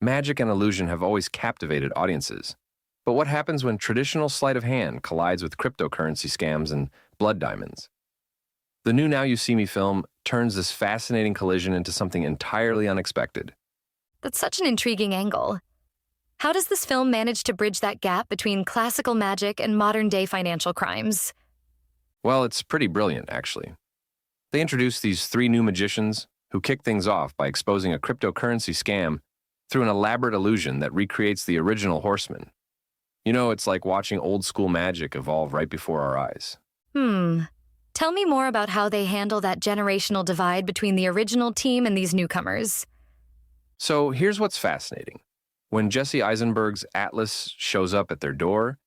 Magic and illusion have always captivated audiences. But what happens when traditional sleight of hand collides with cryptocurrency scams and blood diamonds? The new Now You See Me film turns this fascinating collision into something entirely unexpected. That's such an intriguing angle. How does this film manage to bridge that gap between classical magic and modern-day financial crimes? Well, it's pretty brilliant, actually. They introduce these three new magicians who kick things off by exposing a cryptocurrency scam through an elaborate illusion that recreates the original Horseman. You know, it's like watching old-school magic evolve right before our eyes. Tell me more about how they handle that generational divide between the original team and these newcomers. So here's what's fascinating. When Jesse Eisenberg's Atlas shows up at their door,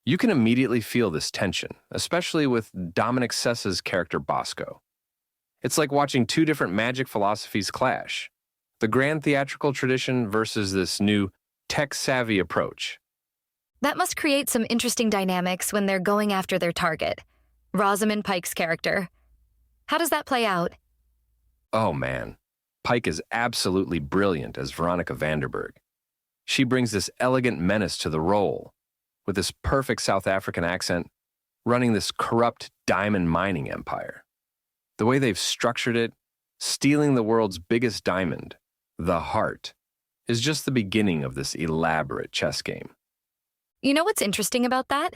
you can immediately feel this tension, especially with Dominic Cess's character Bosco. It's like watching two different magic philosophies clash. The grand theatrical tradition versus this new tech-savvy approach. That must create some interesting dynamics when they're going after their target, Rosamund Pike's character. How does that play out? Oh man, Pike is absolutely brilliant as Veronica Vanderburg. She brings this elegant menace to the role, with this perfect South African accent, running this corrupt diamond mining empire. The way they've structured it, stealing the world's biggest diamond, the heart, is just the beginning of this elaborate chess game. You know what's interesting about that?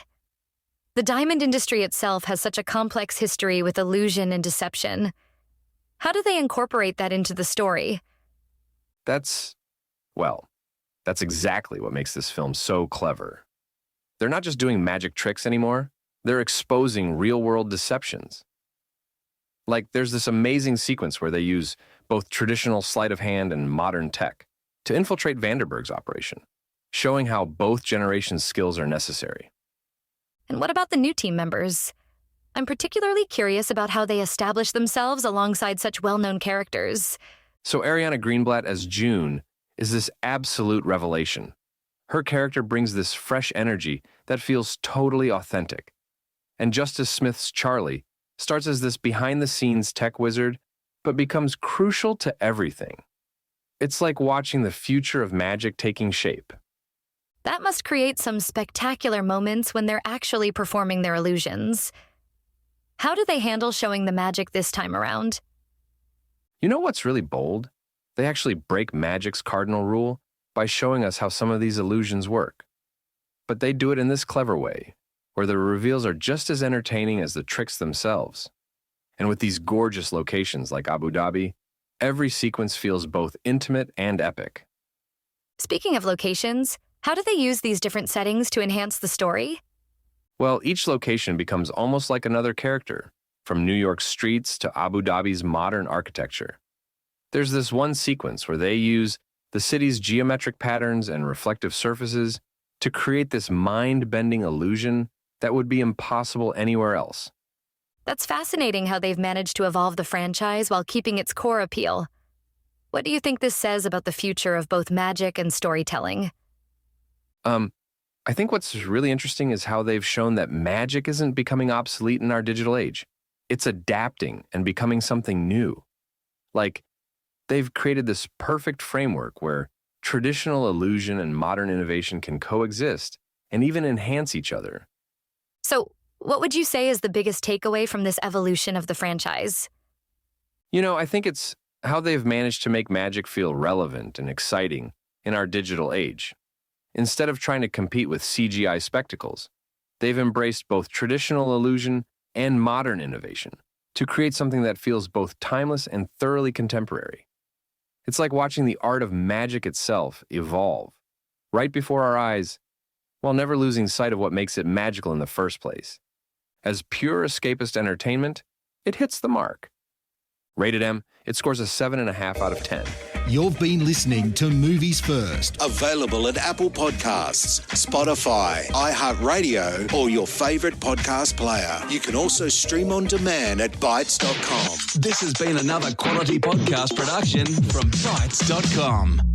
The diamond industry itself has such a complex history with illusion and deception. How do they incorporate that into the story? That's exactly what makes this film so clever. They're not just doing magic tricks anymore, they're exposing real-world deceptions. Like, there's this amazing sequence where they use both traditional sleight of hand and modern tech to infiltrate Vanderburg's operation, showing how both generations' skills are necessary. And what about the new team members? I'm particularly curious about how they establish themselves alongside such well-known characters. So Ariana Greenblatt as June is this absolute revelation. Her character brings this fresh energy that feels totally authentic. And Justice Smith's Charlie starts as this behind-the-scenes tech wizard, but becomes crucial to everything. It's like watching the future of magic taking shape. That must create some spectacular moments when they're actually performing their illusions. How do they handle showing the magic this time around? You know what's really bold? They actually break magic's cardinal rule by showing us how some of these illusions work. But they do it in this clever way, where the reveals are just as entertaining as the tricks themselves. And with these gorgeous locations like Abu Dhabi, every sequence feels both intimate and epic. Speaking of locations, how do they use these different settings to enhance the story? Well, each location becomes almost like another character, from New York's streets to Abu Dhabi's modern architecture. There's this one sequence where they use the city's geometric patterns and reflective surfaces to create this mind-bending illusion that would be impossible anywhere else. That's fascinating how they've managed to evolve the franchise while keeping its core appeal. What do you think this says about the future of both magic and storytelling? I think what's really interesting is how they've shown that magic isn't becoming obsolete in our digital age. It's adapting and becoming something new. Like, they've created this perfect framework where traditional illusion and modern innovation can coexist and even enhance each other. So, what would you say is the biggest takeaway from this evolution of the franchise? You know, I think it's how they've managed to make magic feel relevant and exciting in our digital age. Instead of trying to compete with CGI spectacles, they've embraced both traditional illusion and modern innovation to create something that feels both timeless and thoroughly contemporary. It's like watching the art of magic itself evolve, right before our eyes, while never losing sight of what makes it magical in the first place. As pure escapist entertainment, it hits the mark. Rated M, it scores a 7.5 out of 10. You've been listening to Movies First. Available at Apple Podcasts, Spotify, iHeartRadio, or your favourite podcast player. You can also stream on demand at Bytes.com. This has been another quality podcast production from Bytes.com.